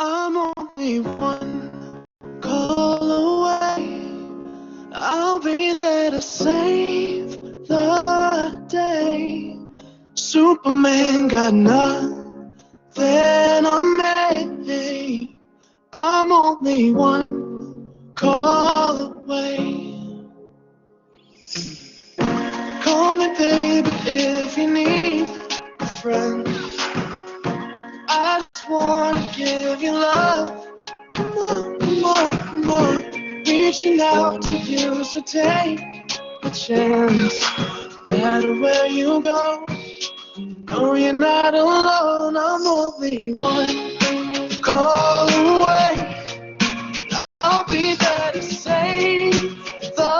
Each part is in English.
I'm only one call away. I'll be there to save the day. Superman got nothing on me. I'm only one call away. Call me, baby, if you need a friend. I just wanna give you love. Come on, come on, come on. Reaching out to you, so take a chance. No matter where you go, no, you're not alone. I'm only one call away. I'll be there to save the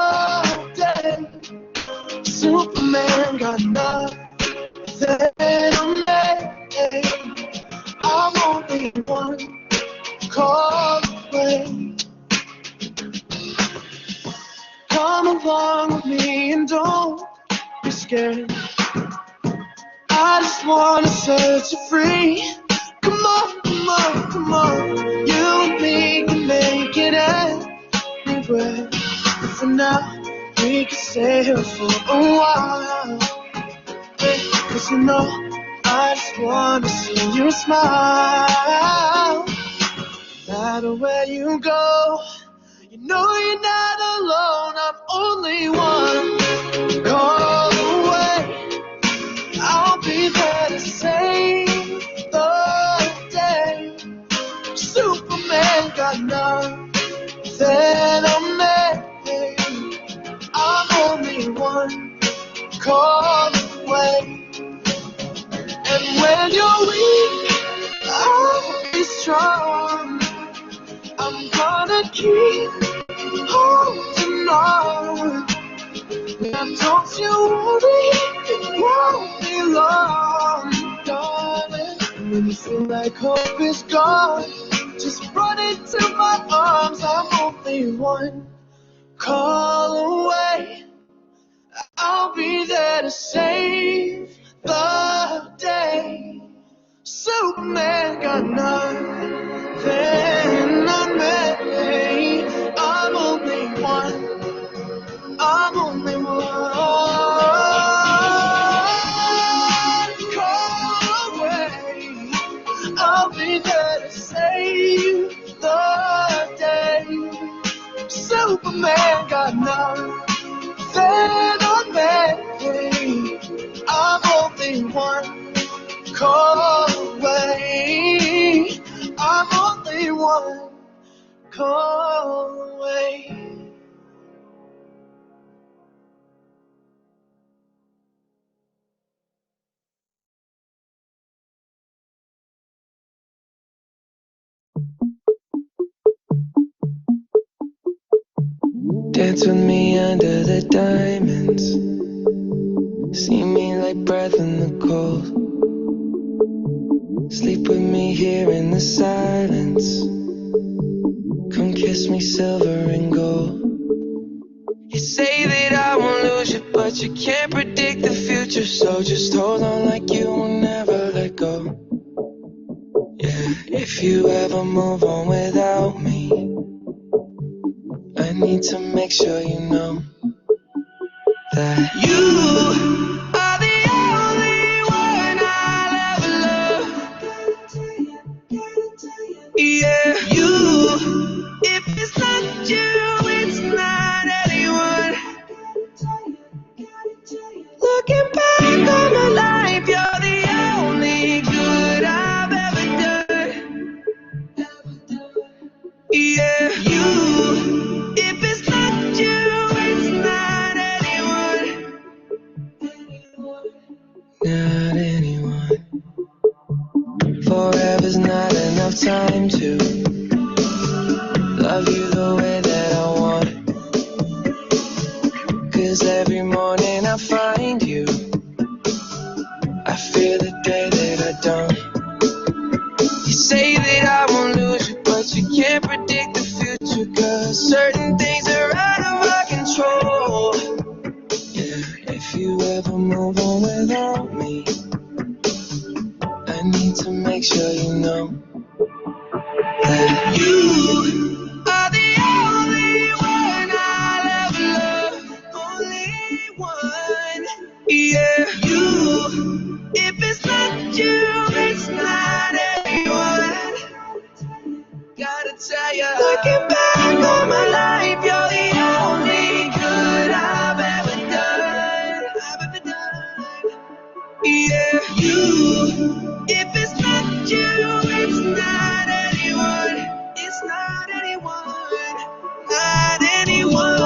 day. Superman got nothing on me. I'm only one call away. Come along with me and don't be scared. I just wanna set you free. Come on, come on, come on. You and me can make it anywhere. But for now, we can stay here for a while. Cause you know, I just wanna see you smile. No matter where you go, you know you're not alone. I'm only one call away. I'll be there to save the day. Superman got nothing on me. I'm only one call away. And when you're weak, I'll be strong. I'm gonna keep holding on. Now don't you worry, it won't be long, darling. And when you feel like hope is gone, just run into my arms. I'm only one call away. I'll be there to save the day. Superman got nothing on me. I'm only one. I'm only one call away. I'll be there to save the day. Superman got nothing on me. I'm only one call away. I'm only one call away. Dance with me under the diamonds. See me like breath in the cold. Sleep with me here in the silence. Come kiss me silver and gold. You say that I won't lose you, but you can't predict the future. So just hold on like you will never let go. Yeah, if you ever move on without me, I need to make sure you know that you are the only one I'll ever love. Yeah, you. If it's not you, it's not anyone. Looking back on my life, you're the only good I've ever done. Yeah, you. If it's not you, it's not anyone. Not anyone. Forever's not enough time to love you the way that I want. 'Cause every morning I find you, I fear the day that I don't. You say that I won't lose you, but you can't predict the future. 'Cause certain things are out of our control. Yeah, if you ever move on without me, I need to make sure you know Gotta tell you, looking back on my life, you're the only good I've ever done. Yeah, you. If it's not you, it's not anyone. It's not anyone. Not anyone.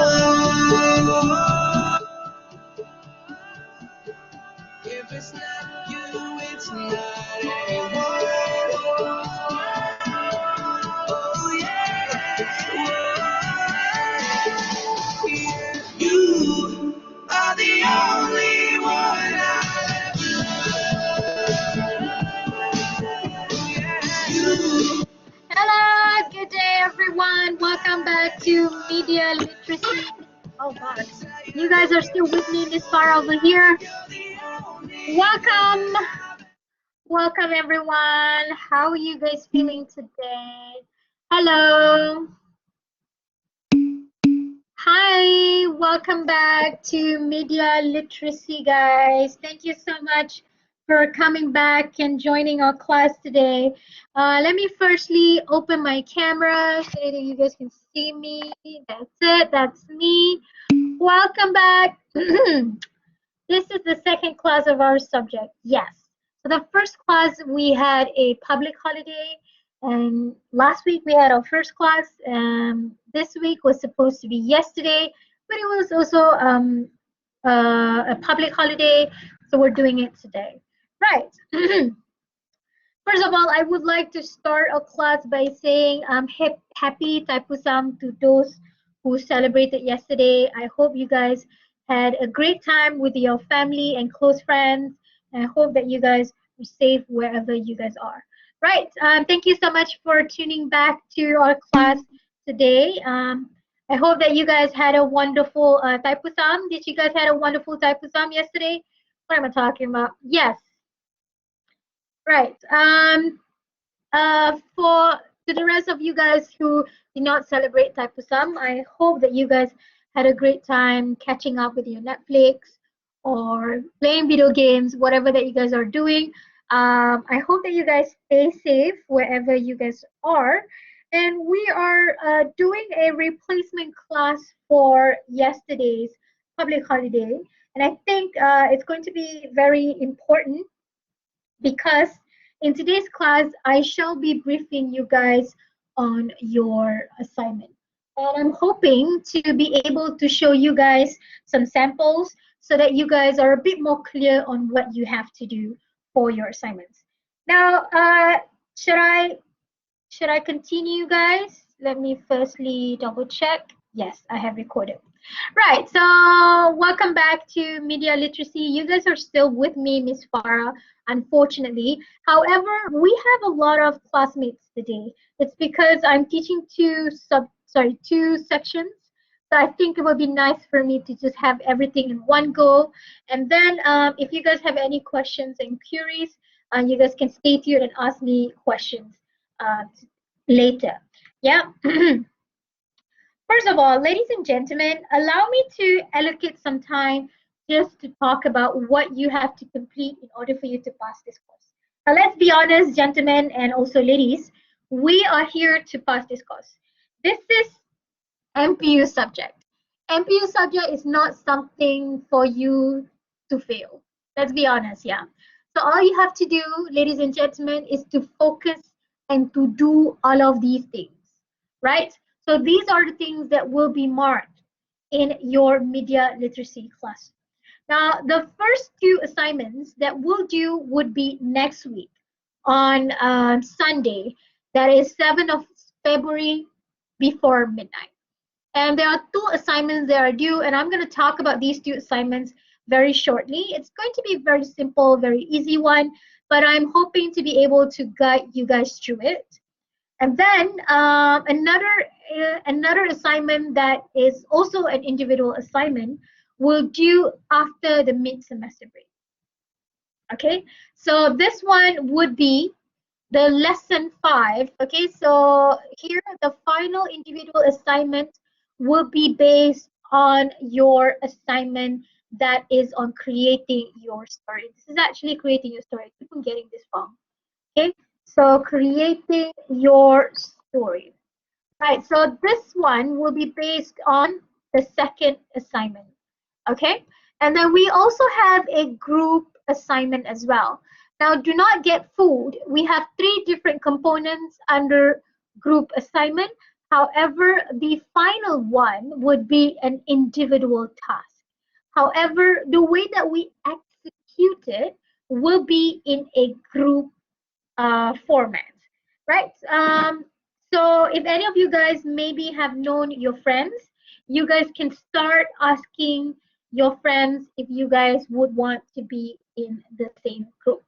If it's not you, it's not anyone. Oh yeah. Yeah. You are the only one I love. Hello, good day everyone. Welcome back to Media Literacy. Oh God, you guys are still with me, Miss Farah over here. Welcome, welcome everyone. How are you guys feeling today? Hello. Hi, welcome back to Media Literacy, guys. Thank you so much for coming back and joining our class today. Let me firstly open my camera so that you guys can see me. That's it, that's me. Welcome back. This is the second class of our subject, yes. So the first class we had a public holiday, and last week we had our first class. This week was supposed to be yesterday, but it was also a public holiday, so we're doing it today. Right. First of all, I would like to start our class by saying happy Taipusam to those who celebrated yesterday. I hope you guys had a great time with your family and close friends. And I hope that you guys are safe wherever you guys are. Right. Thank you so much for tuning back to our class today. I hope that you guys had a wonderful Taipusam. Did you guys had a wonderful Taipusam yesterday? What am I talking about? Yes. Right. For to the rest of you guys who did not celebrate Taipusam, I hope that you guys had a great time catching up with your Netflix or playing video games, whatever that you guys are doing. I hope that you guys stay safe wherever you guys are. And we are doing a replacement class for yesterday's public holiday. And I think it's going to be very important because in today's class, I shall be briefing you guys on your assignment. And I'm hoping to be able to show you guys some samples so that you guys are a bit more clear on what you have to do for your assignments. Now, should I continue, guys? Let me firstly double check. Yes, I have recorded. Right, so welcome back to Media Literacy. You guys are still with me, Miss Farah, unfortunately. However, we have a lot of classmates today. It's because I'm teaching two sections. So I think it would be nice for me to just have everything in one go. And then if you guys have any questions and queries, you guys can stay tuned and ask me questions uh, later. Yeah. First of all, ladies and gentlemen, allow me to allocate some time just to talk about what you have to complete in order for you to pass this course. Now, let's be honest, gentlemen and also ladies, we are here to pass this course. This is MPU subject. MPU subject is not something for you to fail. Let's be honest, yeah. So all you have to do, ladies and gentlemen, is to focus and to do all of these things, right? So these are the things that will be marked in your media literacy class. Now, the first two assignments that we'll do would be next week on Sunday, that is 7th of February before midnight. And there are two assignments that are due, and I'm going to talk about these two assignments very shortly. It's going to be very simple, very easy one, but I'm hoping to be able to guide you guys through it. And then another assignment that is also an individual assignment will due after the mid-semester break. Okay, so this one would be the lesson 5. Okay, so here the final individual assignment will be based on your assignment that is on creating your story. This is actually creating your story. I keep on getting this wrong. Okay, so creating your story. Right, so this one will be based on the second assignment. Okay, and then we also have a group assignment as well. Now, do not get fooled. We have three different components under group assignment. However, the final one would be an individual task. However, the way that we execute it will be in a group format, right? So if any of you guys maybe have known your friends, you guys can start asking your friends if you guys would want to be in the same group.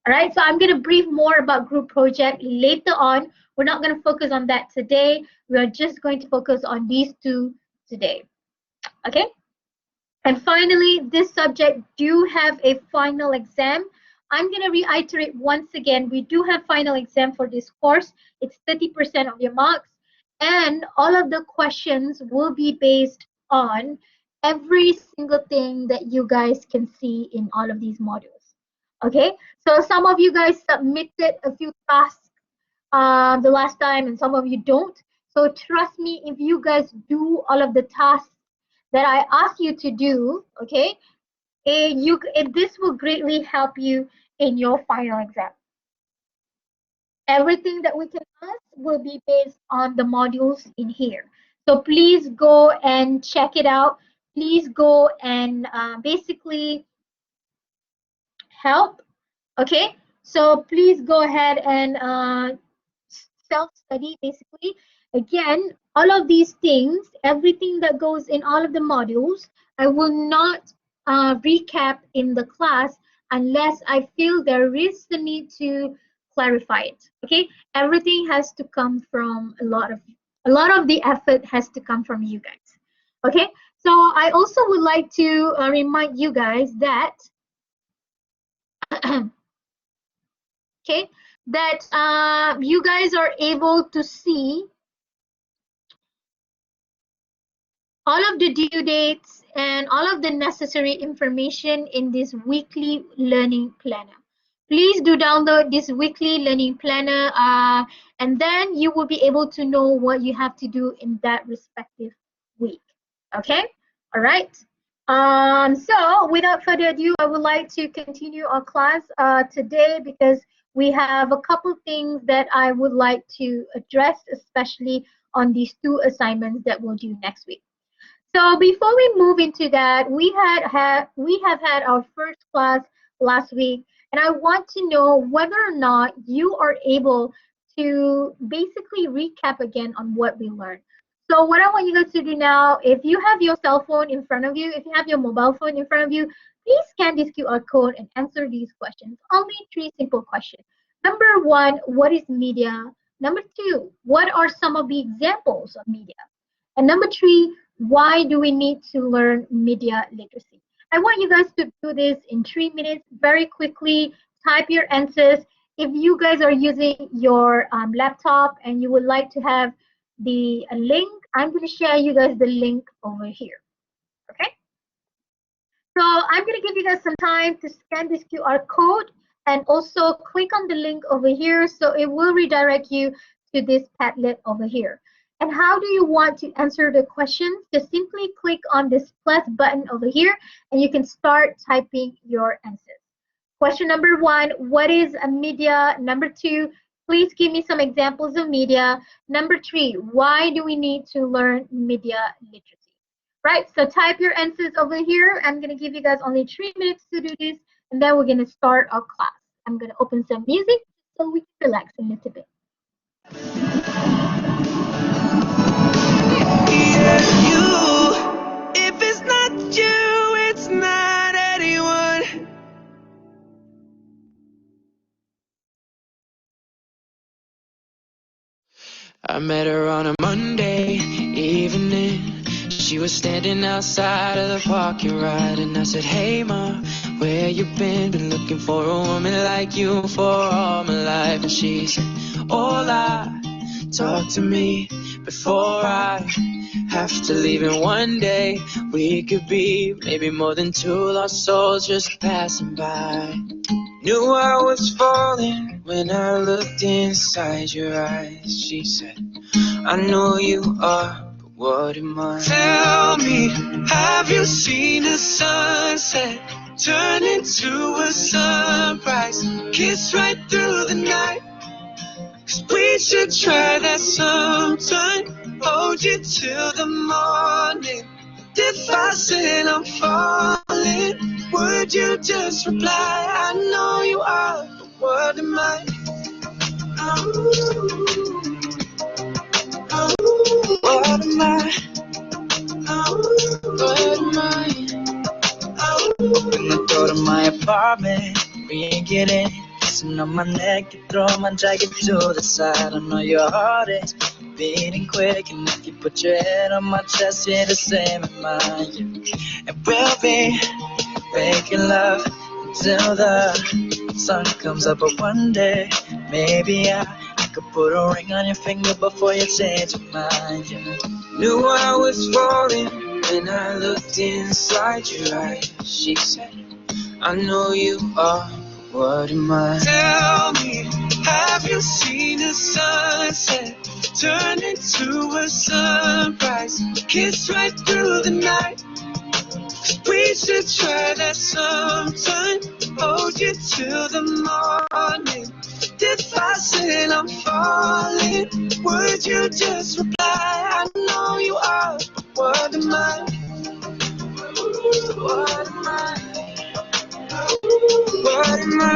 All right, so I'm going to brief more about group project later on. We're not going to focus on that today. We are just going to focus on these two today. Okay. And finally, this subject do have a final exam. I'm going to reiterate once again, we do have final exam for this course. It's 30% of your marks. And all of the questions will be based on every single thing that you guys can see in all of these modules. Okay, so some of you guys submitted a few tasks the last time and some of you don't. So trust me, if you guys do all of the tasks that I ask you to do, okay, this will greatly help you in your final exam. Everything that we can ask will be based on the modules in here. So please go and check it out. Please go and basically help. Okay, so please go ahead and self-study basically. Again, all of these things, everything that goes in all of the modules, I will not recap in the class unless I feel there is the need to clarify it. Okay, everything has to come from a lot of the effort has to come from you guys. Okay, so I also would like to remind you guys that okay, that you guys are able to see all of the due dates and all of the necessary information in this weekly learning planner. Please do download this weekly learning planner and then you will be able to know what you have to do in that respective week. Okay, all right. So without further ado, I would like to continue our class today because we have a couple things that I would like to address, especially on these two assignments that we'll do next week. So before we move into that, we have had our first class last week, and I want to know whether or not you are able to basically recap again on what we learned. So what I want you guys to do now, if you have your cell phone in front of you, if you have your mobile phone in front of you, please scan this QR code and answer these questions. Only 3 simple questions. Number 1, what is media? Number 2, what are some of the examples of media? And number 3, why do we need to learn media literacy? I want you guys to do this in 3 minutes, very quickly. Type your answers. If you guys are using your laptop and you would like to have the link, I'm going to share you guys the link over here. Okay? So I'm going to give you guys some time to scan this QR code and also click on the link over here so it will redirect you to this Padlet over here. And how do you want to answer the questions? Just simply click on this plus button over here and you can start typing your answers. Question number 1, what is a media? Number 2, please give me some examples of media. Number 3, why do we need to learn media literacy? Right, so type your answers over here. I'm going to give you guys only 3 minutes to do this and then we're going to start our class. I'm going to open some music so we can relax a little bit. If it's not you, it's not anyone. I met her on a Monday evening. She was standing outside of the parking lot, and I said, hey ma, where you been looking for a woman like you for all my life. And she said, hola, talk to me before I have to leave. And one day we could be maybe more than 2 lost souls just passing by. Knew I was falling when I looked inside your eyes. She said, I know you are, but what am I? Tell me, have you seen a sunset turn into a sunrise? Kiss right through the night. 'Cause we should try that sometime. Hold you till the morning. If I said I'm falling, would you just reply? I know you are, but what am I? What am I? What am I? When I go to my apartment, ringing in, kissing on my neck, you throw my jacket to the side. I know your heart is beating quick, and if you put your head on my chest, you're the same as mine. And we'll be making love until the sun comes up. But one day, maybe I could put a ring on your finger before you change your mind. Knew I was falling when I looked inside your eyes. She said, I know you are, but what am I? Tell me, have you seen the sunset turn into a sunrise? Kiss right through the night. We should try that sometime. Hold you till the morning. If I said I'm falling, would you just reply? I know you are, but what am I? What am I? What am I?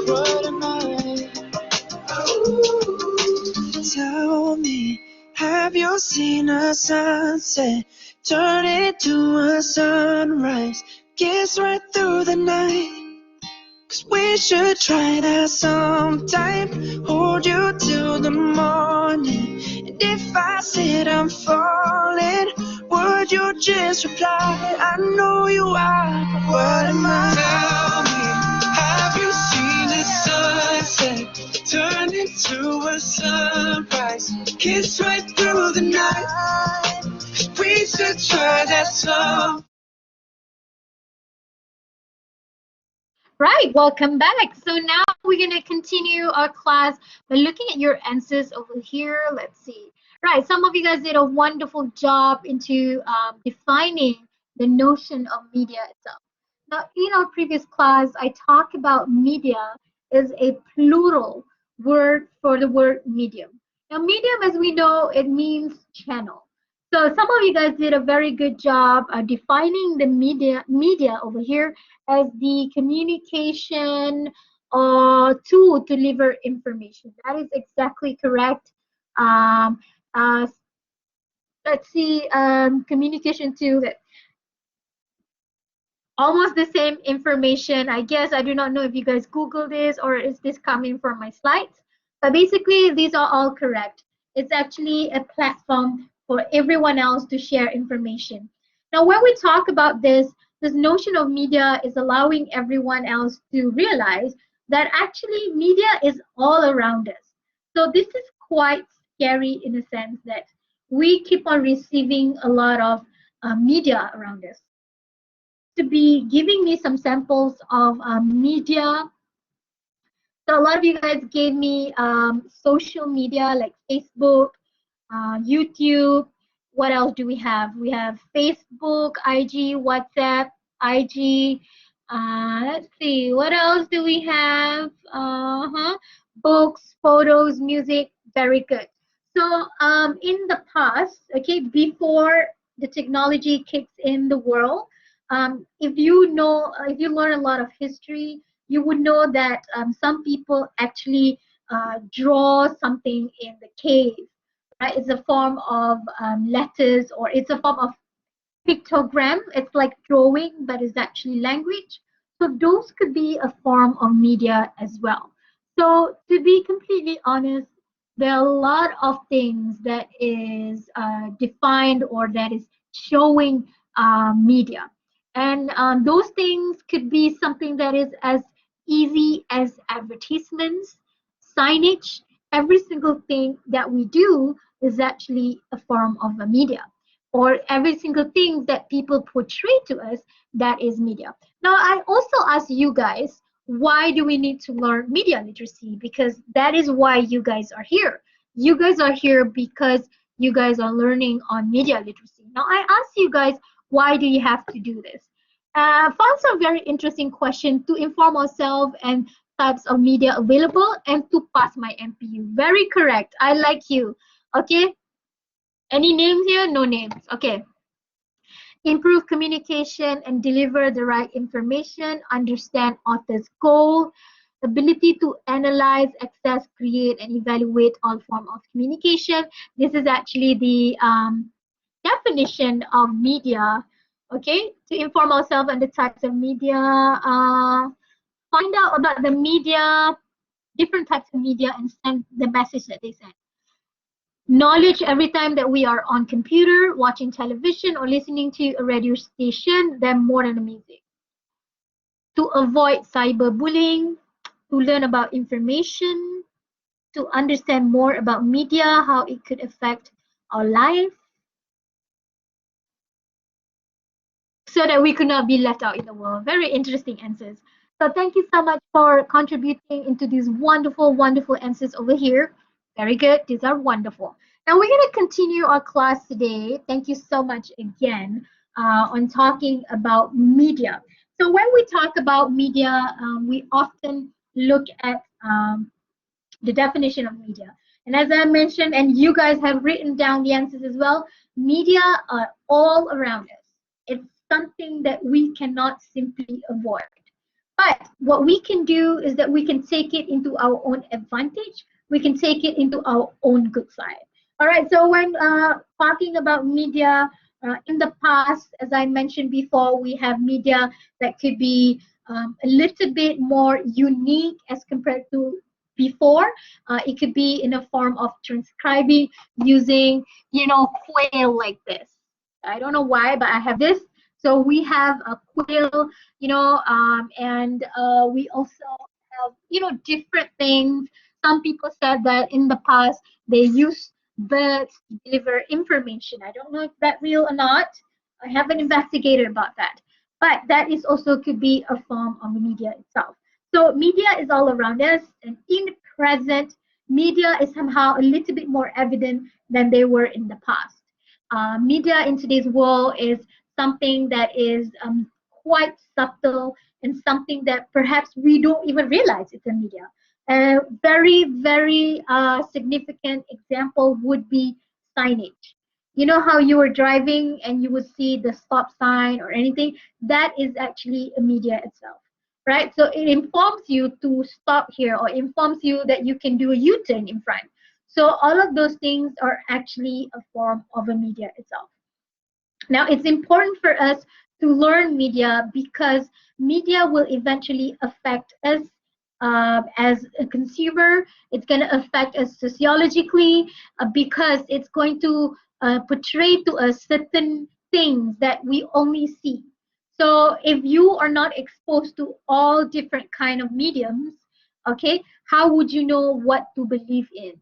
What am I? Tell me, have you seen a sunset turn into a sunrise? Kiss right through the night. 'Cause we should try that sometime. Hold you till the morning. And if I said I'm falling, would you just reply? I know you are, but what am I? Tell me, have you seen the sunset turn into a sunrise? Kiss right through the night. 'Cause we should try that sometime. Right, welcome back. So now we're going to continue our class by looking at your answers over here. Let's see. Right, some of you guys did a wonderful job into defining the notion of media itself. Now, in our previous class, I talked about media as a plural word for the word medium. Now, medium, as we know, it means channel. So some of you guys did a very good job defining the media over here as the communication tool to deliver information. That is exactly correct. Um, uh, let's see, communication tool. Almost the same information. I guess I do not know if you guys Google this or is this coming from my slides. But basically, these are all correct. It's actually a platform for everyone else to share information. Now, when we talk about this notion of media is allowing everyone else to realize that actually media is all around us. So this is quite scary in a sense that we keep on receiving a lot of media around us. To be giving me some samples of media. So a lot of you guys gave me social media like Facebook, YouTube. What else do we have? We have Facebook, IG, WhatsApp, IG. Let's see, what else do we have? Books, photos, music. Very good. So in the past, okay, before the technology kicks in the world, if you know, if you learn a lot of history, you would know that some people actually draw something in the cave. Right? It's a form of letters, or it's a form of pictogram. It's like drawing, but it's actually language. So those could be a form of media as well. So to be completely honest, there are a lot of things that is defined or that is showing media. And those things could be something that is as easy as advertisements, signage. Every single thing that we do is actually a form of a media, or every single thing that people portray to us, that is media. Now, I also ask you guys, why do we need to learn media literacy? Because that is why you guys are here. You guys are here because you guys are learning on media literacy. Now, I ask you guys, why do you have to do this? Found some very interesting question to inform ourselves and types of media available and to pass my MPU. Very correct. I like you. Okay. Any names here? No names. Okay. Improve communication and deliver the right information, understand author's goal, ability to analyze, access, create, and evaluate all form of communication. This is actually the definition of media, okay? To inform ourselves on the types of media, find out about the media, different types of media, and send the message that they send. Knowledge every time that we are on computer, watching television, or listening to a radio station, then more than amazing. To avoid cyberbullying, to learn about information, to understand more about media, how it could affect our life, so that we could not be left out in the world. Very interesting answers. So thank you so much for contributing into these wonderful, wonderful answers over here. Very good. These are wonderful. Now we're going to continue our class today. Thank you so much again on talking about media. So when we talk about media, we often look at the definition of media. And as I mentioned, and you guys have written down the answers as well, media are all around us. It's something that we cannot simply avoid. But what we can do is that we can take it into our own advantage. We can take it into our own good side. All right, so when talking about media, in the past, as I mentioned before, we have media that could be a little bit more unique as compared to before. It could be in a form of transcribing using, quail like this. I don't know why, but I have this. So we have a quail, and we also have, different things. Some people said that in the past they used birds to deliver information. I don't know if that's real or not. I haven't investigated about that. But that is also could be a form of media itself. So media is all around us, and in present, media is somehow a little bit more evident than they were in the past. Media in today's world is something that is quite subtle and something that perhaps we don't even realize it's a media. A very, very significant example would be signage. You know how you were driving and you would see the stop sign or anything? That is actually a media itself, right? So it informs you to stop here or informs you that you can do a U-turn in front. So all of those things are actually a form of a media itself. Now, it's important for us to learn media because media will eventually affect us as a consumer. It's going to affect us sociologically because it's going to portray to us certain things that we only see. So if you are not exposed to all different kind of mediums, okay, how would you know what to believe in?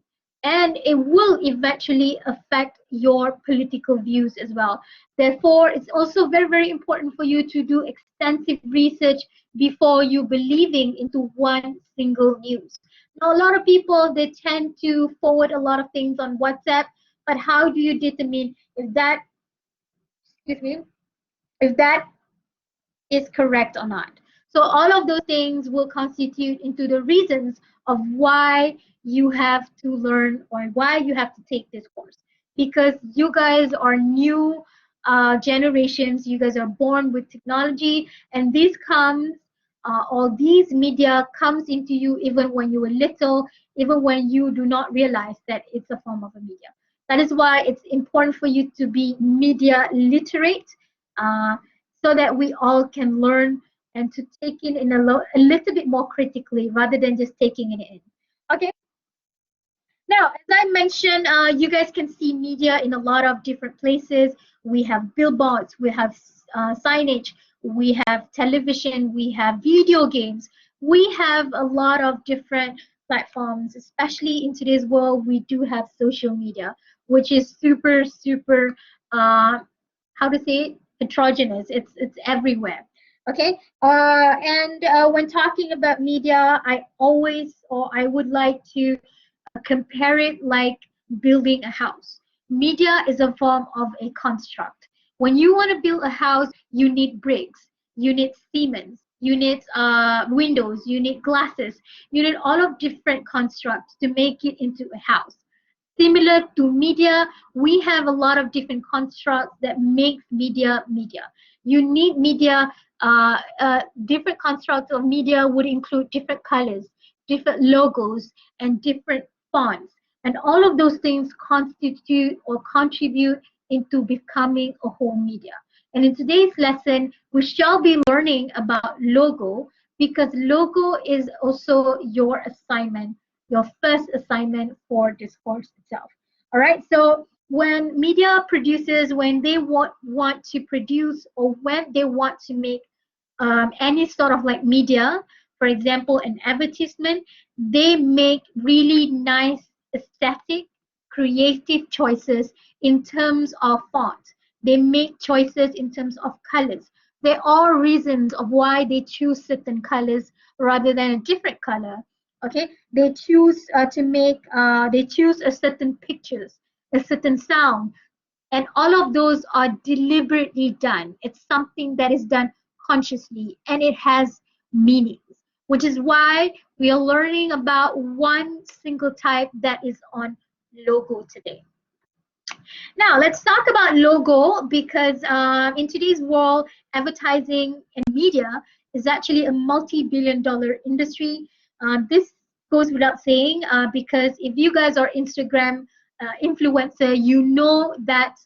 And it will eventually affect your political views as well. Therefore, it's also very, very important for you to do extensive research before you believing into one single news. Now, a lot of people, they tend to forward a lot of things on WhatsApp, but how do you determine if that, excuse me, if that is correct or not? So all of those things will constitute into the reasons of why you have to learn or why you have to take this course, because you guys are new generations. You guys are born with technology, and this comes all these media comes into you even when you were little, even when you do not realize that it's a form of a media. That is why it's important for you to be media literate, so that we all can learn and to take it in a little bit more critically rather than just taking it in. Okay. Now, as I mentioned, you guys can see media in a lot of different places. We have billboards, we have signage, we have television, we have video games. We have a lot of different platforms, especially in today's world. We do have social media, which is super, super, how to say it, heterogeneous. It's everywhere. Okay, and when talking about media, I always, or I would like to compare it like building a house. Media is a form of a construct. When you want to build a house, you need bricks, you need cement, you need windows, you need glasses, you need all of different constructs to make it into a house. Similar to media, we have a lot of different constructs that makes media media. You need media, different constructs of media would include different colors, different logos, and different fonts. And all of those things constitute or contribute into becoming a whole media. And in today's lesson, we shall be learning about logo because logo is also your assignment, your first assignment for this course itself. All right, so when media producers, when they want to produce or when they want to make any sort of like media, for example, an advertisement, they make really nice aesthetic, creative choices in terms of font. They make choices in terms of colors. There are reasons of why they choose certain colors rather than a different color. Okay, they choose they choose a certain pictures, a certain sound, and all of those are deliberately done. It's something that is done consciously and it has meanings, which is why we are learning about one single type that is on logo today. Now, let's talk about logo because in today's world, advertising and media is actually a multi-billion-dollar industry. This goes without saying because if you guys are Instagram influencer, you know that,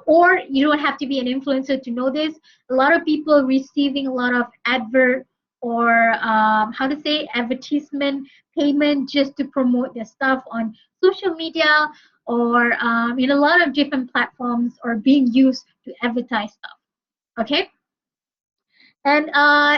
or you don't have to be an influencer to know this. A lot of people receiving a lot of advert or how to say advertisement payment just to promote their stuff on social media or in a lot of different platforms are being used to advertise stuff. Okay, and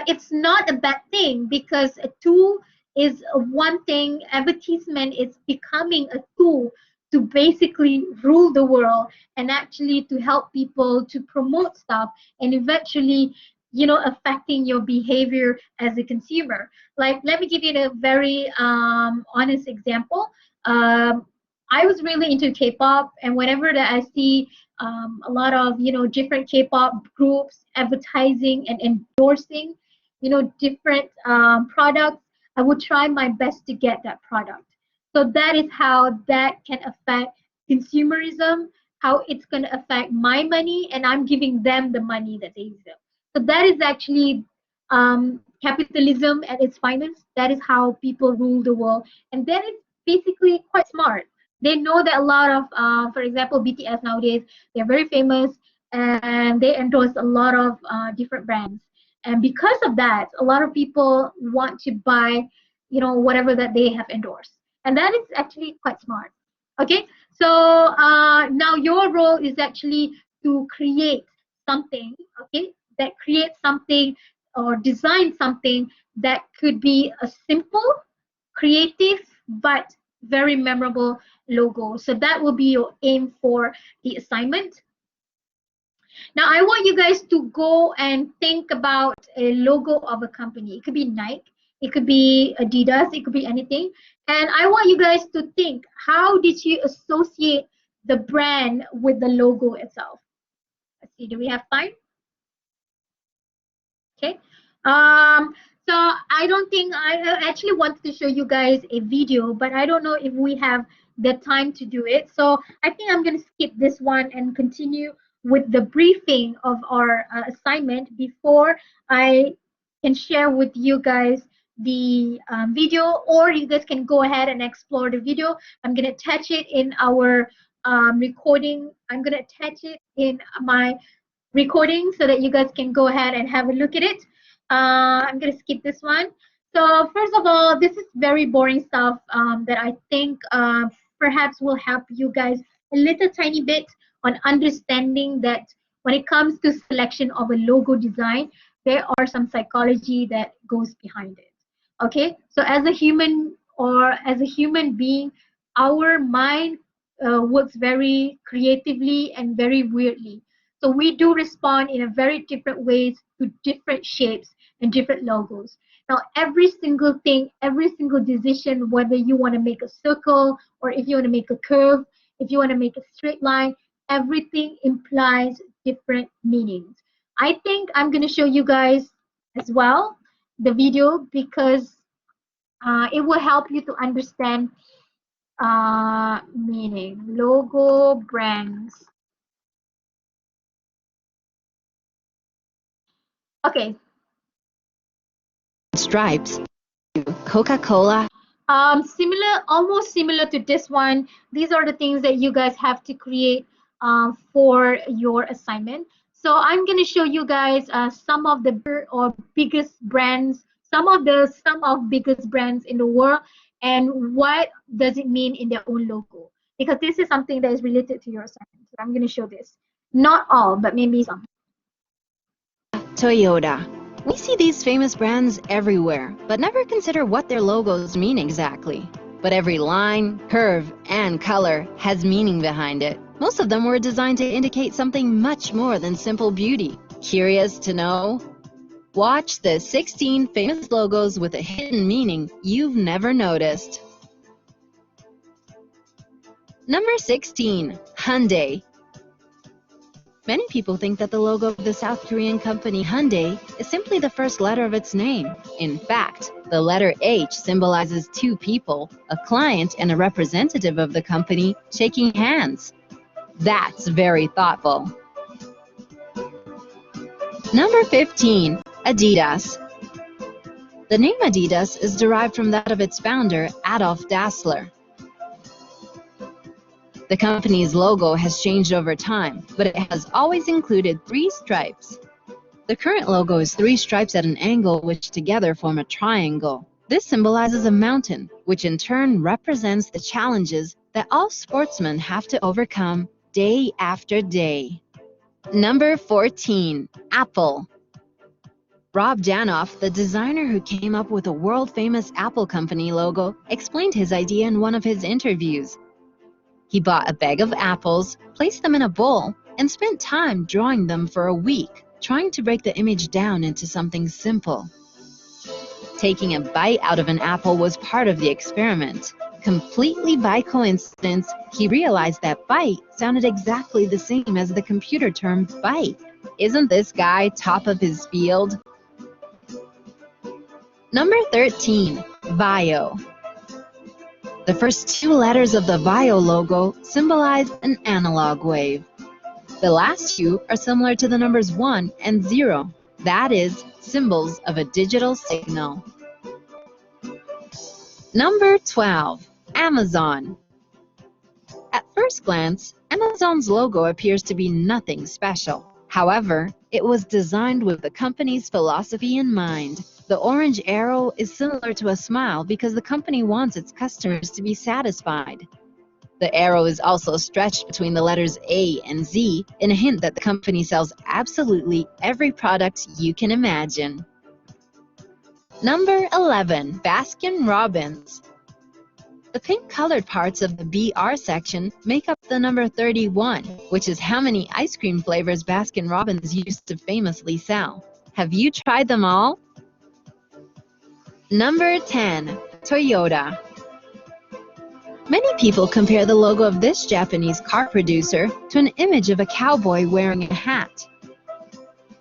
it's not a bad thing because a tool is one thing. Advertisement is becoming a tool to basically rule the world and actually to help people to promote stuff and eventually, you know, affecting your behavior as a consumer. Like, let me give you a very honest example. um, I was really into K-pop, and whenever that I see a lot of different K-pop groups advertising and endorsing different products, I would try my best to get that product. So that is how that can affect consumerism, how it's going to affect my money, and I'm giving them the money that they deserve. So that is actually capitalism at its finest. That is how people rule the world, and that is basically quite smart. They know that a lot of, for example, BTS nowadays, they're very famous and they endorse a lot of different brands. And because of that, a lot of people want to buy, whatever that they have endorsed. And that is actually quite smart. Okay, so now your role is actually to create something, okay, that creates something or design something that could be a simple, creative, but very memorable logo. So that will be your aim for the assignment. Now, I want you guys to go and think about a logo of a company. It could be Nike, it could be Adidas, it could be anything. And I want you guys to think, how did you associate the brand with the logo itself? Let's see, do we have time? Okay. Um, so I don't think I actually wanted to show you guys a video, but I don't know if we have the time to do it. So I think I'm going to skip this one and continue with the briefing of our assignment before I can share with you guys the video, or you guys can go ahead and explore the video. I'm going to attach it in our recording. I'm going to attach it in my recording so that you guys can go ahead and have a look at it. I'm going to skip this one. So first of all, this is very boring stuff that I think perhaps will help you guys a little tiny bit on understanding that when it comes to selection of a logo design, there are some psychology that goes behind it. Okay, so as a human or as a human being, our mind works very creatively and very weirdly. So we do respond in a very different ways to different shapes and different logos. Now, every single thing, every single decision, whether you want to make a circle or if you want to make a curve, if you want to make a straight line, everything implies different meanings. I think I'm going to show you guys as well the video because it will help you to understand meaning. Logo, brands. Okay. Stripes, Coca-Cola. Similar, almost similar to this one. These are the things that you guys have to create for your assignment. So I'm going to show you guys some of the biggest brands, some of biggest brands in the world, and what does it mean in their own logo. Because this is something that is related to your assignment. So I'm going to show this. Not all, but maybe some. Toyota. We see these famous brands everywhere, but never consider what their logos mean exactly. But every line, curve, and color has meaning behind it. Most of them were designed to indicate something much more than simple beauty. Curious to know? Watch the 16 famous logos with a hidden meaning you've never noticed. Number 16. Hyundai. Many people think that the logo of the South Korean company Hyundai is simply the first letter of its name. In fact, the letter H symbolizes two people, a client and a representative of the company, shaking hands. That's very thoughtful. Number 15. Adidas. The name Adidas is derived from that of its founder, Adolf Dassler. The company's logo has changed over time, but it has always included 3 stripes. The current logo is 3 stripes at an angle which together form a triangle. This symbolizes a mountain, which in turn represents the challenges that all sportsmen have to overcome day after day. Number 14. Apple. Rob Janoff, the designer who came up with a world-famous Apple Company logo, explained his idea in one of his interviews. He bought a bag of apples, placed them in a bowl, and spent time drawing them for a week, trying to break the image down into something simple. Taking a bite out of an apple was part of the experiment. Completely by coincidence, he realized that bite sounded exactly the same as the computer term bite. Isn't this guy top of his field? Number 13. VAIO. The first 2 letters of the VAIO logo symbolize an analog wave. The last 2 are similar to the numbers 1 and 0. That is, symbols of a digital signal. Number 12. Amazon. At first glance, Amazon's logo appears to be nothing special. However, it was designed with the company's philosophy in mind. The orange arrow is similar to a smile because the company wants its customers to be satisfied. The arrow is also stretched between the letters A and Z in a hint that the company sells absolutely every product you can imagine. Number 11. Baskin-Robbins. The pink-colored parts of the BR section make up the number 31, which is how many ice cream flavors Baskin-Robbins used to famously sell. Have you tried them all? Number 10. Toyota. Many people compare the logo of this Japanese car producer to an image of a cowboy wearing a hat.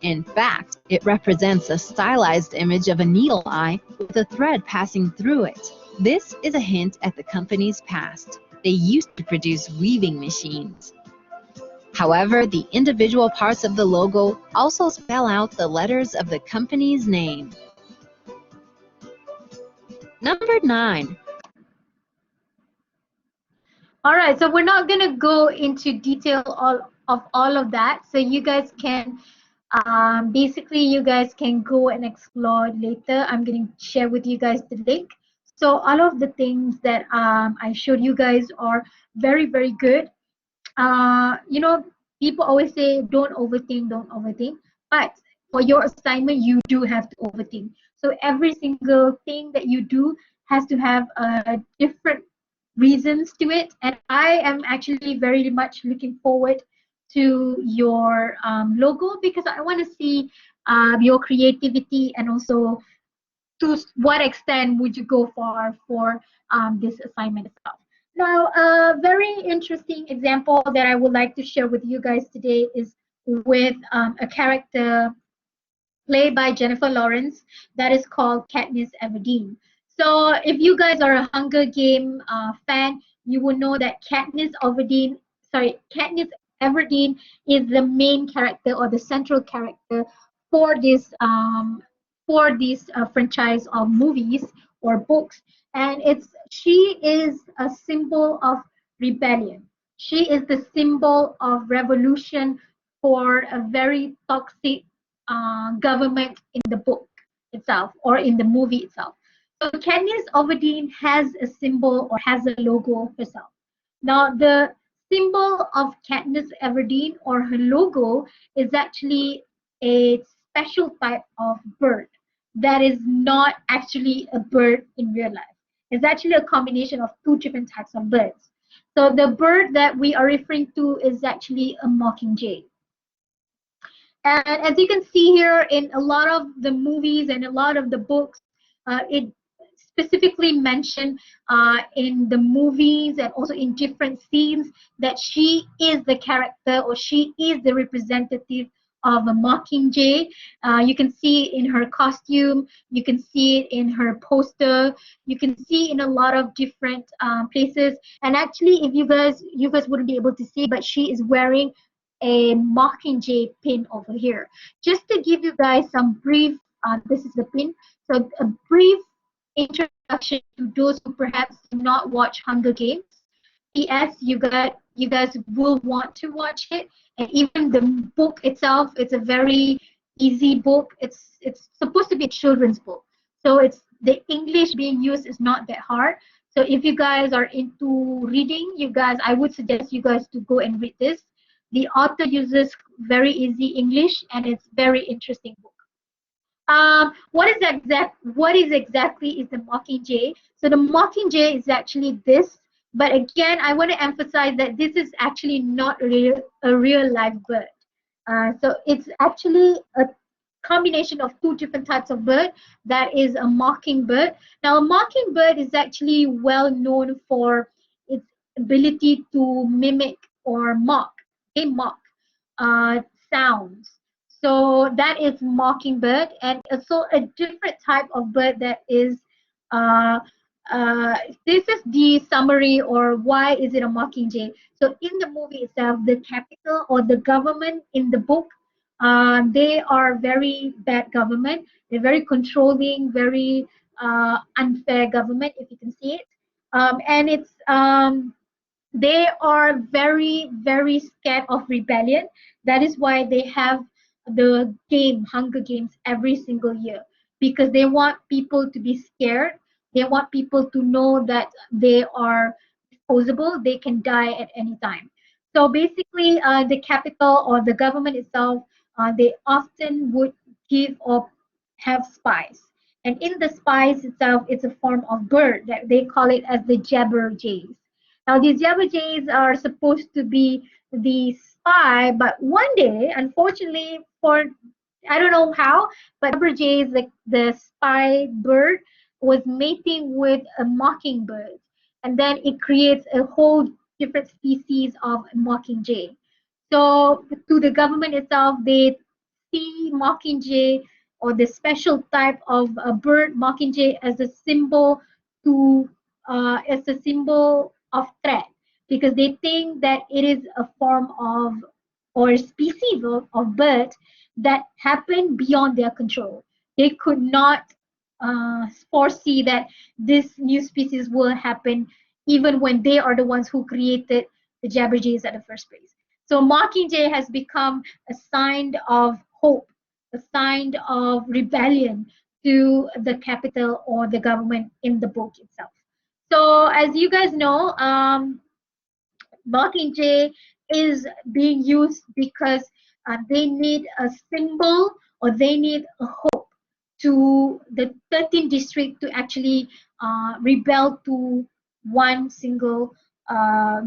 In fact, it represents a stylized image of a needle eye with a thread passing through it. This is a hint at the company's past. They used to produce weaving machines. However, the individual parts of the logo also spell out the letters of the company's name. Number 9. All right, so we're not going to go into detail of all of that. So you guys can, basically you guys can go and explore later. I'm going to share with you guys the link. So all of the things that I showed you guys are very, very good. You know, people always say don't overthink, don't overthink. But for your assignment, you do have to overthink. So every single thing that you do has to have different reasons to it. And I am actually very much looking forward to your logo because I want to see your creativity and also to what extent would you go for this assignment itself. Now, a very interesting example that I would like to share with you guys today is with a character played by Jennifer Lawrence that is called Katniss Everdeen. So if you guys are a Hunger Game fan, you will know that Katniss Everdeen is the main character or the central character for this franchise of movies or books, and she is a symbol of rebellion. She is the symbol of revolution for a very toxic government in the book itself or in the movie itself. So Katniss Everdeen has a symbol or has a logo herself. Now the symbol of Katniss Everdeen or her logo is actually a special type of bird that is not actually a bird in real life. It's actually a combination of two different types of birds. So the bird that we are referring to is actually a mockingjay. And as you can see here in a lot of the movies and a lot of the books, it specifically mentioned in the movies and also in different scenes that she is the character or she is the representative of a mockingjay. You can see it in her costume, you can see it in her poster, you can see in a lot of different places. And actually, if you guys wouldn't be able to see, but she is wearing a mockingjay pin over here. Just to give you guys some brief, this is the pin. So a brief introduction to those who perhaps do not watch Hunger Games. P.S. You guys will want to watch it, and even the book itself, it's a very easy book. It's supposed to be a children's book, so it's the English being used is not that hard. So if you guys are into reading, I would suggest you guys to go and read this. The author uses very easy English, and it's very interesting book. What is exactly is the mockingjay? So the mockingjay is actually this, but again, I want to emphasize that this is actually not a real live bird. So it's actually a combination of two different types of bird. That is a mockingbird. Now, a mockingbird is actually well known for its ability to mimic or mock uh, sounds. So that is mockingbird, and also a different type of bird that is. Uh, uh, this is the summary or why is it a mockingjay. So in the movie itself, the capital or the government in the book, they are very bad government. They're very controlling, very unfair government, if you can see it. And they are very, very scared of rebellion. That is why they have the game, Hunger Games, every single year, because they want people to be scared. They want people to know that they are disposable, they can die at any time. So basically, the capital or the government itself, they often would give or have spies. And in the spies itself, it's a form of bird that they call it as the jabberjays. Now, these Jabberjays are supposed to be the spy, but one day, unfortunately, for I don't know how, but Jabberjays, like the spy bird, was mating with a mockingbird, and then it creates a whole different species of mockingjay. So, to the government itself, they see mockingjay or the special type of a bird, mockingjay, as a symbol to as a symbol of threat because they think that it is a form of or a species of bird that happened beyond their control. They could not foresee that this new species will happen even when they are the ones who created the Jabberjays at the first place. So Mockingjay has become a sign of hope, a sign of rebellion to the capital or the government in the book itself. So as you guys know, Mockingjay is being used because they need a symbol or they need a hope to the 13th district to actually rebel to one single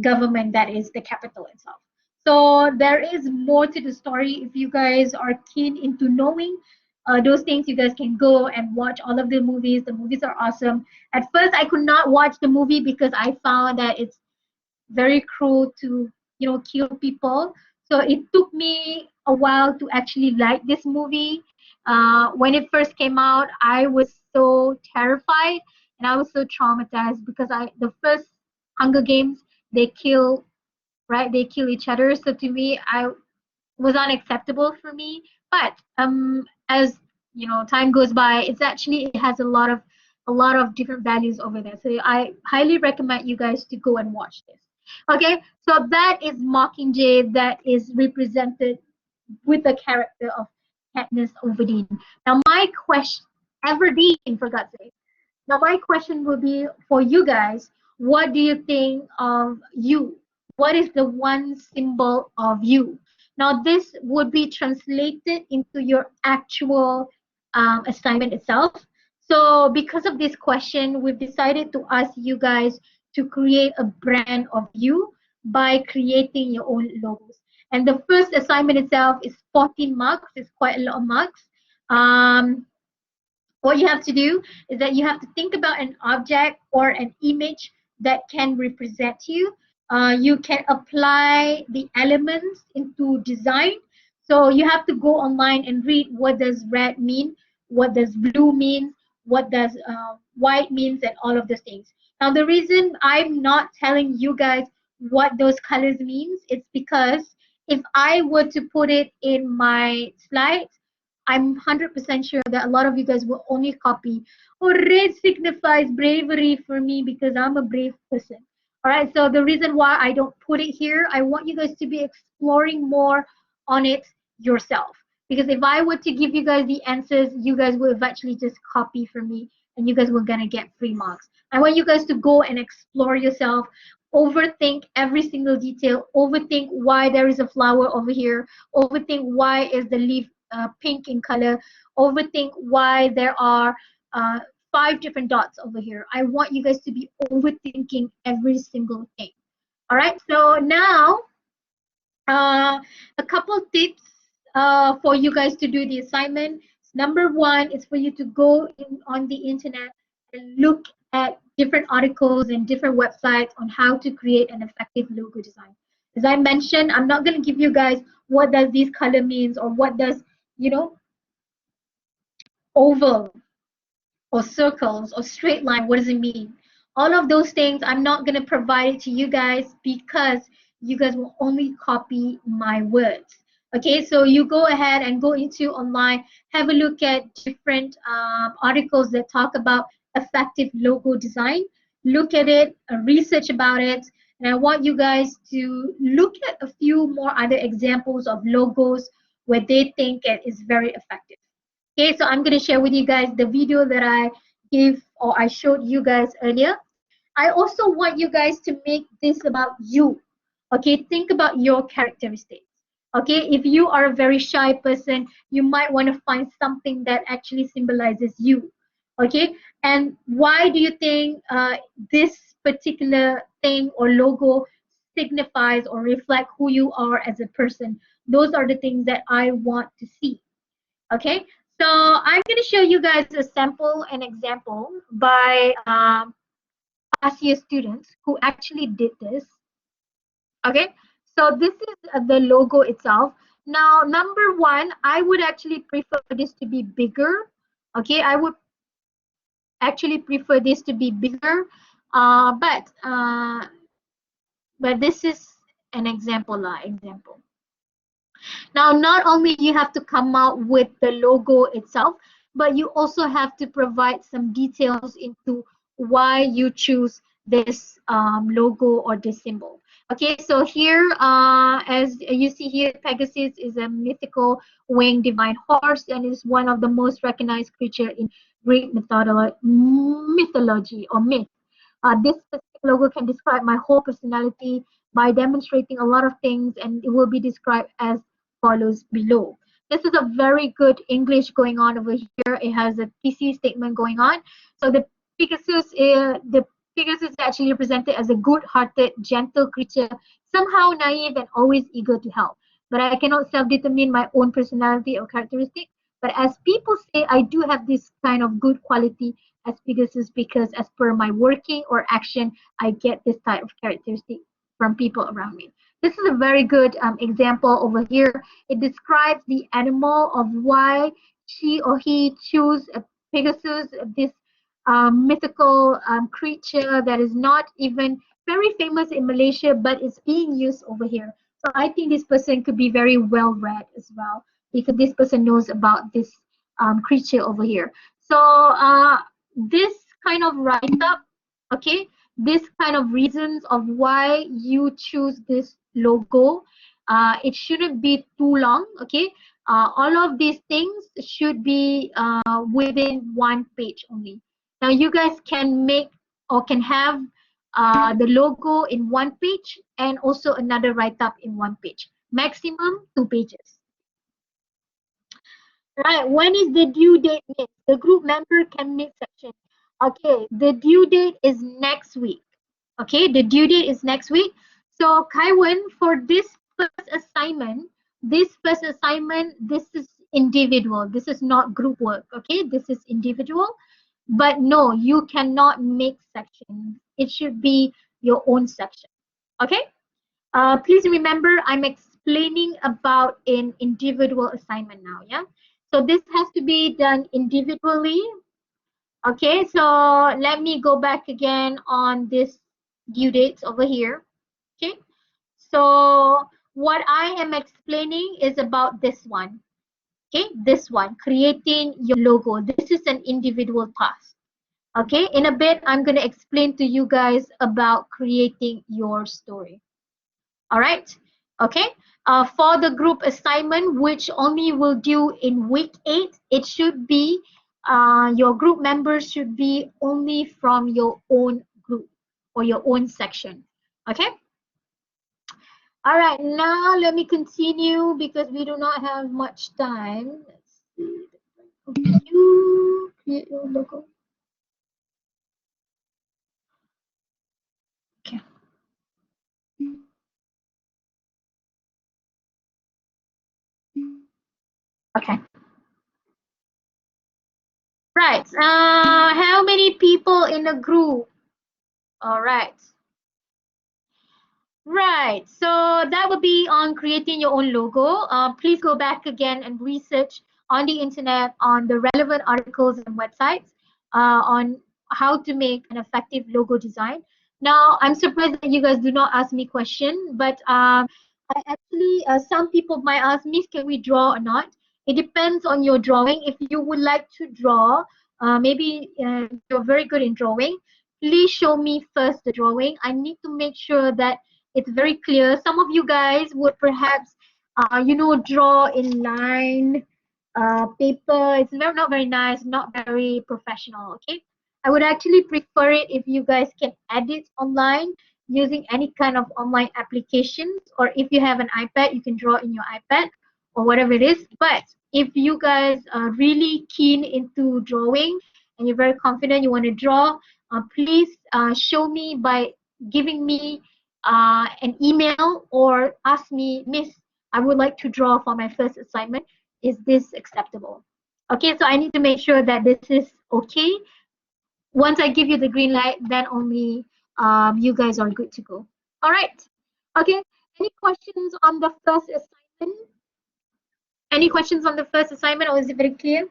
government that is the capital itself. So there is more to the story if you guys are keen into knowing. those things, you guys can go and watch all of the movies. The movies are awesome. At first, I could not watch the movie because I found that it's very cruel to, kill people. So it took me a while to actually like this movie. When it first came out, I was so terrified and I was so traumatized because the first Hunger Games, they kill, right, they kill each other. So to me, I was unacceptable for me. But as time goes by, it has a lot of different values over there. So I highly recommend you guys to go and watch this. Okay, so that is Mockingjay that is represented with the character of Katniss Everdeen. Now my question, Everdeen for God's sake. Now my question will be for you guys. What do you think of you? What is the one symbol of you? Now this would be translated into your actual assignment itself. So because of this question, we've decided to ask you guys to create a brand of you by creating your own logos. And the first assignment itself is 14 marks. It's quite a lot of marks. What you have to do is that you have to think about an object or an image that can represent you. You can apply the elements into design. So you have to go online and read what does red mean, what does blue mean, what does white means, and all of those things. Now the reason I'm not telling you guys what those colors means, it's because if I were to put it in my slides, I'm 100% sure that a lot of you guys will only copy. Oh, red signifies bravery for me because I'm a brave person. All right, so the reason why I don't put it here, I want you guys to be exploring more on it yourself. Because if I were to give you guys the answers, you guys will eventually just copy from me and you guys were gonna get free marks. I want you guys to go and explore yourself, overthink every single detail, overthink why there is a flower over here, overthink why is the leaf pink in color, overthink why there are 5 different dots over here. I want you guys to be overthinking every single thing. All right, so now a couple tips for you guys to do the assignment. Number one is for you to go on the internet and look at different articles and different websites on how to create an effective logo design. As I mentioned, I'm not going to give you guys what does this color means or what does, oval or circles or straight line, what does it mean? All of those things, I'm not going to provide it to you guys because you guys will only copy my words. Okay, so you go ahead and go into online, have a look at different articles that talk about effective logo design. Look at it, research about it, and I want you guys to look at a few more other examples of logos where they think it is very effective. Okay, so I'm going to share with you guys the video that I showed you guys earlier. I also want you guys to make this about you. Okay, think about your characteristics. Okay, if you are a very shy person, you might want to find something that actually symbolizes you. Okay, and why do you think this particular thing or logo signifies or reflect who you are as a person? Those are the things that I want to see. Okay, so I'm going to show you guys a sample and example by past year students who actually did this. Okay, so this is the logo itself. Now, number one, I would actually prefer this to be bigger. Okay, I would actually prefer this to be bigger, but this is an example. Now, not only you have to come out with the logo itself, but you also have to provide some details into why you choose this logo or this symbol. Okay, so here, as you see here, Pegasus is a mythical winged divine horse and is one of the most recognized creature in Greek mythology or myth. This specific logo can describe my whole personality by demonstrating a lot of things, and it will be described as follows below. This is a very good English going on over here. It has a PC statement going on. So the Pegasus is actually represented as a good-hearted, gentle creature, somehow naive and always eager to help. But I cannot self-determine my own personality or characteristic. But as people say, I do have this kind of good quality as Pegasus because as per my working or action, I get this type of characteristic from people around me. This is a very good example over here. It describes the animal of why she or he choose a Pegasus, this mythical creature that is not even very famous in Malaysia, but it's being used over here. So I think this person could be very well read as well because this person knows about this creature over here. So this kind of write up, okay, this kind of reasons of why you choose this logo, it shouldn't be too long, okay. All of these things should be within one page only. Now you guys can make or can have the logo in one page and also another write-up in one page. Maximum 2 pages. Right, when is the due date? The group member can make section. Okay, the due date is next week. Okay, the due date is next week. So Kaiwan, for this first assignment, this is individual. This is not group work. Okay, this is individual. But no, you cannot make sections. It should be your own section. Okay. Please remember, I'm explaining about an individual assignment now. Yeah. So this has to be done individually. Okay. So let me go back again on this due dates over here. Okay. So what I am explaining is about this one. Okay. This one, creating your logo. This is an individual task. Okay, in a bit, I'm going to explain to you guys about creating your story. All right, okay. For the group assignment, which only will do in week 8, it should be, your group members should be only from your own group or your own section. Okay. All right, now let me continue because we do not have much time. Let's see. You create your logo. Okay. Okay. Right. How many people in a group? All right. Right. So that would be on creating your own logo. Please go back again and research on the internet on the relevant articles and websites on how to make an effective logo design. Now, I'm surprised that you guys do not ask me question, but I actually, some people might ask me, can we draw or not? It depends on your drawing. If you would like to draw, maybe you're very good in drawing, please show me first the drawing. I need to make sure that it's very clear. Some of you guys would perhaps, draw in line, paper. It's not very nice, not very professional, okay? I would actually prefer it if you guys can edit online using any kind of online applications, or if you have an iPad, you can draw in your iPad or whatever it is. But if you guys are really keen into drawing and you're very confident you want to draw, please show me by giving me an email or ask me, Miss, I would like to draw for my first assignment. Is this acceptable? Okay, so I need to make sure that this is okay. Once I give you the green light, then only you guys are good to go. All right. Okay. Any questions on the first assignment? Any questions on the first assignment, or is it very clear?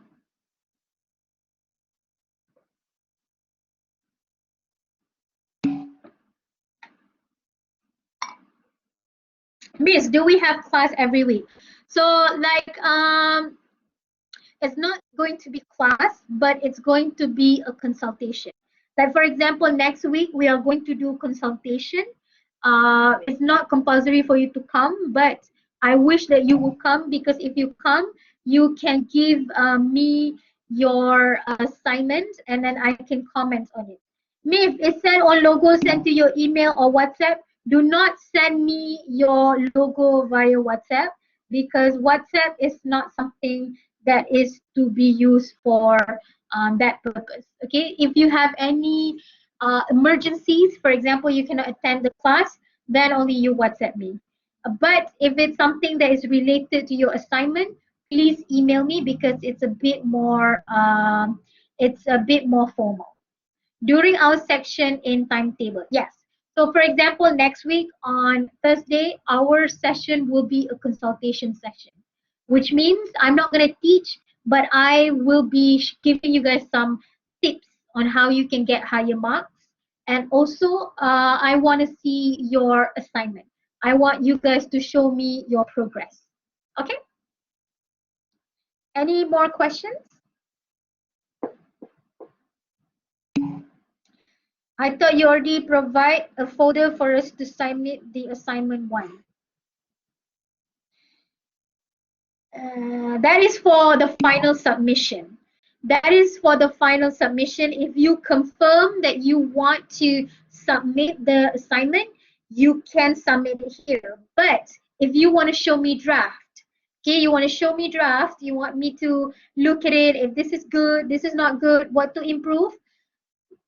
Miss, do we have class every week? So like it's not going to be class, but it's going to be a consultation. Like for example, next week we are going to do consultation. It's not compulsory for you to come, but I wish that you will come, because if you come, you can give me your assignment and then I can comment on it. Miss, it said on logo sent to your email or WhatsApp. Do not send me your logo via WhatsApp, because WhatsApp is not something that is to be used for that purpose. Okay, if you have any emergencies, for example, you cannot attend the class, then only you WhatsApp me. But if it's something that is related to your assignment, please email me because it's a bit more formal. During our section in timetable, yes. So for example, next week on Thursday, our session will be a consultation session, which means I'm not going to teach, but I will be giving you guys some tips on how you can get higher marks. And also, I want to see your assignment. I want you guys to show me your progress. Okay? Any more questions? I thought you already provide a folder for us to submit the assignment one. That is for the final submission. That is for the final submission. If you confirm that you want to submit the assignment, you can submit it here. But if you want to show me draft, okay, you want to show me draft, you want me to look at it, if this is good, this is not good, what to improve,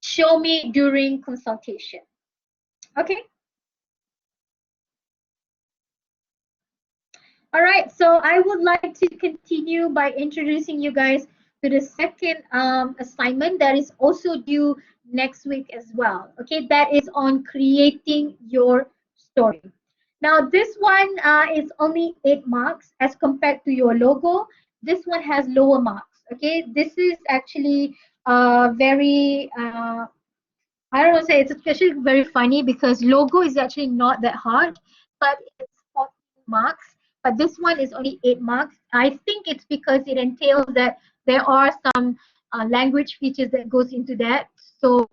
show me during consultation. Okay. All right, so I would like to continue by introducing you guys to the second assignment that is also due next week as well. Okay, that is on creating your story. Now, this one is only 8 marks as compared to your logo. This one has lower marks. Okay, this is actually very I don't want to say it's especially very funny because logo is actually not that hard, but it's 14 marks. But this one is only 8 marks. I think it's because it entails that there are some language features that goes into that. So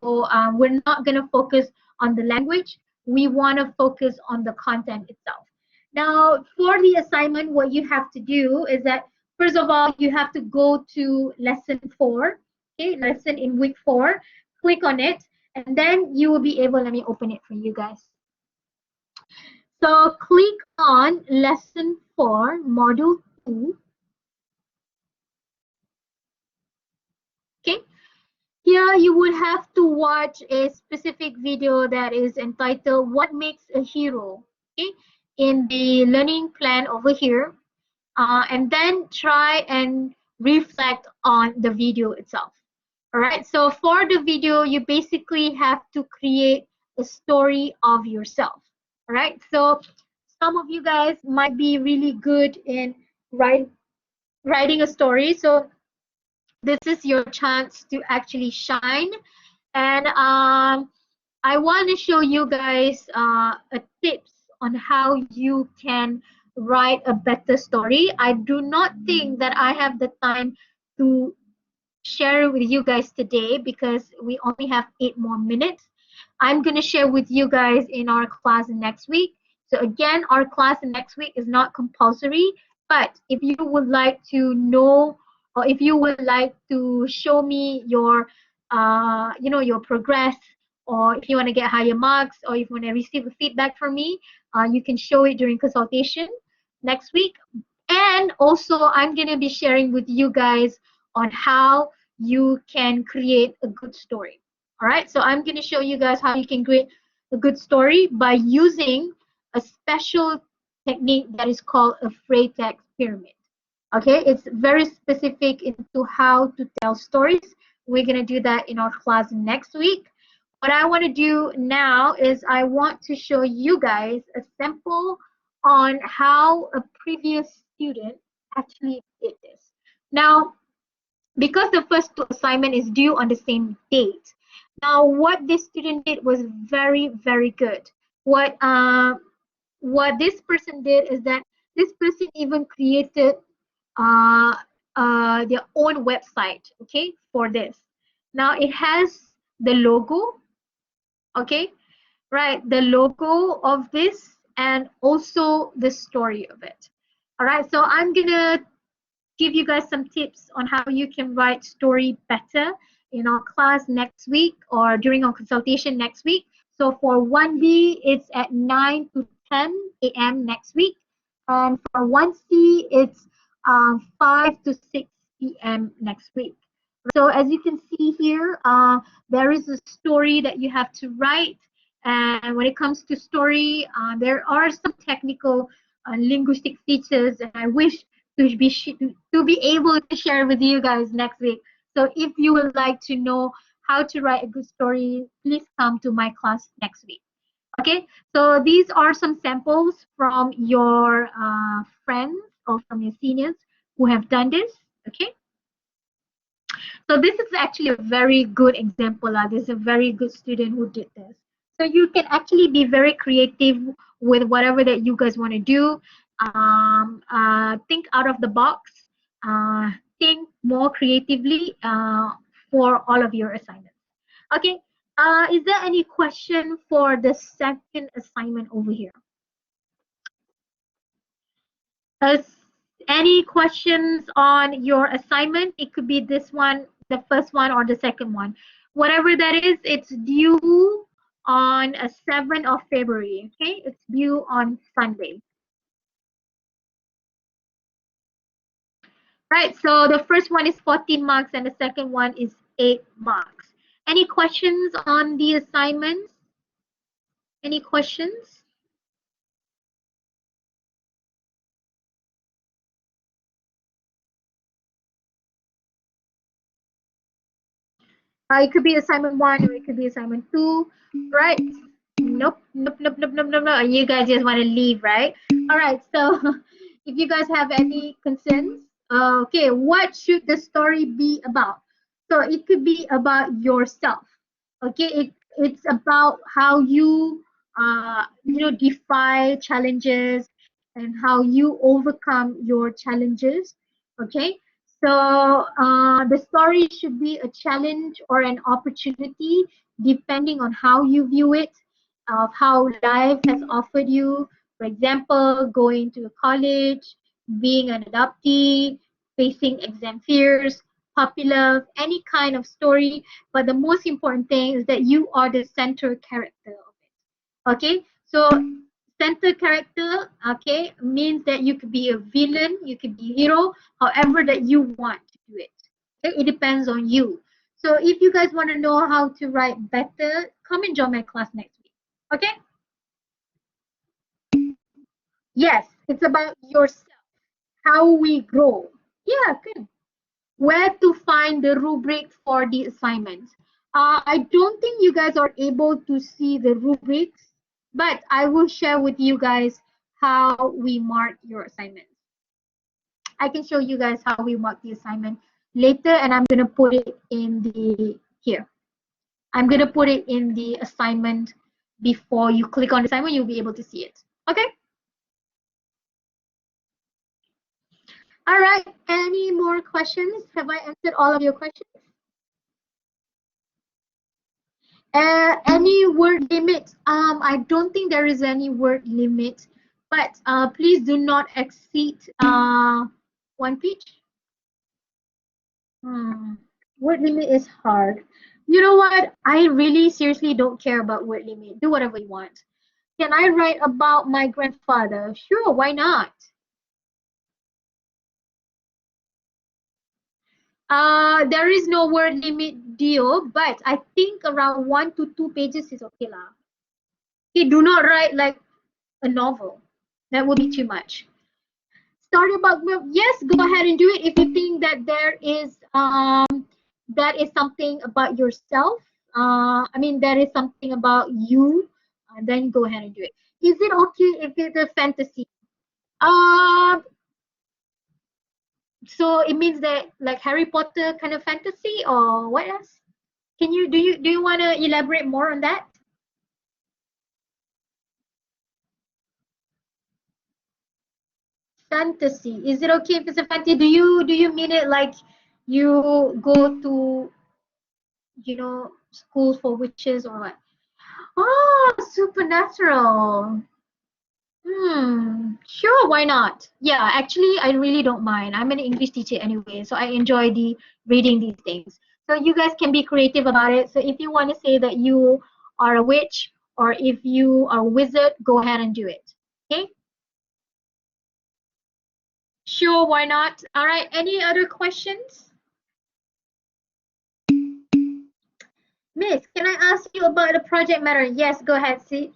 we're not going to focus on the language. We want to focus on the content itself. Now, for the assignment, what you have to do is that, first of all, you have to go to lesson 4, okay, lesson in week 4, click on it, and then you will be able, let me open it for you guys. So click on lesson 4, module 2. Okay. Here you would have to watch a specific video that is entitled What Makes a Hero, okay, in the learning plan over here. And then try and reflect on the video itself. All right, so for the video, you basically have to create a story of yourself. All right, so some of you guys might be really good in writing a story. So this is your chance to actually shine. And I want to show you guys a tips on how you can write a better story. I do not think that I have the time to share with you guys today because we only have 8 more minutes. I'm going to share with you guys in our class next week. So again, our class next week is not compulsory, but if you would like to know, or if you would like to show me your your progress, or if you want to get higher marks, or if you want to receive a feedback from me, you can show it during consultation next week. And also I'm going to be sharing with you guys on how you can create a good story. All right, so I'm going to show you guys how you can create a good story by using a special technique that is called a Freytag pyramid. Okay, it's very specific into how to tell stories. We're going to do that in our class next week. What I want to do now is I want to show you guys a sample on how a previous student actually did this. Now, because the first 2 assignment is due on the same date. Now, what this student did was very, very good. What this person did is that this person even created their own website, okay, for this. Now, it has the logo, okay, right, the logo of this and also the story of it. All right, so I'm gonna give you guys some tips on how you can write story better in our class next week or during our consultation next week. So for 1B, it's at 9 to 10 a.m. next week. And for 1C, it's 5 to 6 p.m. next week. So as you can see here, there is a story that you have to write. And when it comes to story, there are some technical linguistic features, and I wish to be able to share with you guys next week. So if you would like to know how to write a good story, please come to my class next week. Okay, so these are some samples from your friends or from your seniors who have done this. Okay, so this is actually a very good example. This is a very good student who did this. So you can actually be very creative with whatever that you guys want to do. Think out of the box. Think more creatively for all of your assignments. Okay. Is there any question for the second assignment over here? Any questions on your assignment? It could be this one, the first one, or the second one. Whatever that is, it's due on 7th of February. Okay, it's due on Sunday. Right, so the first one is 14 marks and the second one is 8 marks. Any questions on the assignments? Any questions? It could be assignment 1 or it could be assignment 2, right? Nope, nope, nope, nope, nope, nope, nope. You guys just want to leave, right? All right, so if you guys have any concerns, okay, what should the story be about? So it could be about yourself, okay? It's about how you, defy challenges and how you overcome your challenges, okay? So the story should be a challenge or an opportunity, depending on how you view it, of how life has offered you. For example, going to college, being an adoptee, facing exam fears, puppy love, any kind of story. But the most important thing is that you are the center character of it. Okay, so center character, okay, means that you could be a villain, you could be a hero, however that you want to do it. Okay, it depends on you. So if you guys want to know how to write better, come and join my class next week. Okay? Yes, it's about yourself, how we grow. Yeah, good. Where to find the rubric for the assignments? I don't think you guys are able to see the rubrics, but I will share with you guys how we mark your assignments. I can show you guys how we mark the assignment later, and I'm going to put it in the here. I'm going to put it in the assignment before you click on the assignment, you'll be able to see it. Okay? All right. Any more questions? Have I answered all of your questions? Any word limit? I don't think there is any word limit, but please do not exceed 1 page. Word limit is hard. You know what? I really seriously don't care about word limit. Do whatever you want. Can I write about my grandfather? Sure, why not? There is no word limit deal, but I think around 1 to 2 pages is okay lah. Okay, do not write like a novel. That would be too much. Story about, yes, go ahead and do it if you think that there is that is something about yourself. I mean that is something about you. Then go ahead and do it. Is it okay if it's a fantasy? So it means that like Harry Potter kind of fantasy, or what else? Can you do you want to elaborate more on that? Fantasy. Is it okay if it's a fantasy? Do you mean it like you go to schools for witches or what? Oh, supernatural. Sure, why not? Yeah, actually, I really don't mind. I'm an English teacher anyway, so I enjoy reading these things. So you guys can be creative about it. So if you want to say that you are a witch or if you are a wizard, go ahead and do it. Okay? Sure, why not? All right, any other questions? Miss, can I ask you about the project matter? Yes, go ahead, Sim.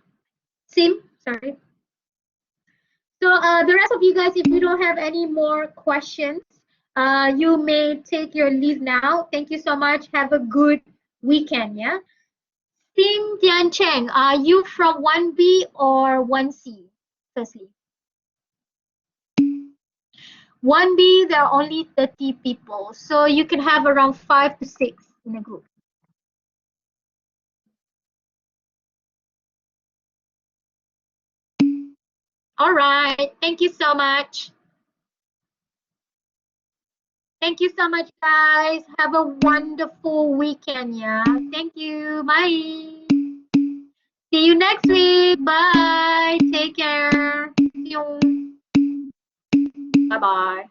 Sorry. So the rest of you guys, if you don't have any more questions, you may take your leave now. Thank you so much. Have a good weekend. Yeah. Sim Tian Cheng, are you from 1B or 1C? Firstly, 1B, there are only 30 people, so you can have around 5 to 6 in a group. All right. Thank you so much. Thank you so much, guys. Have a wonderful weekend. Yeah. Thank you. Bye. See you next week. Bye. Take care. See you. Bye-bye.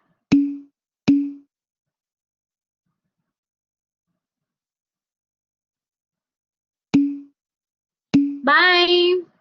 Bye.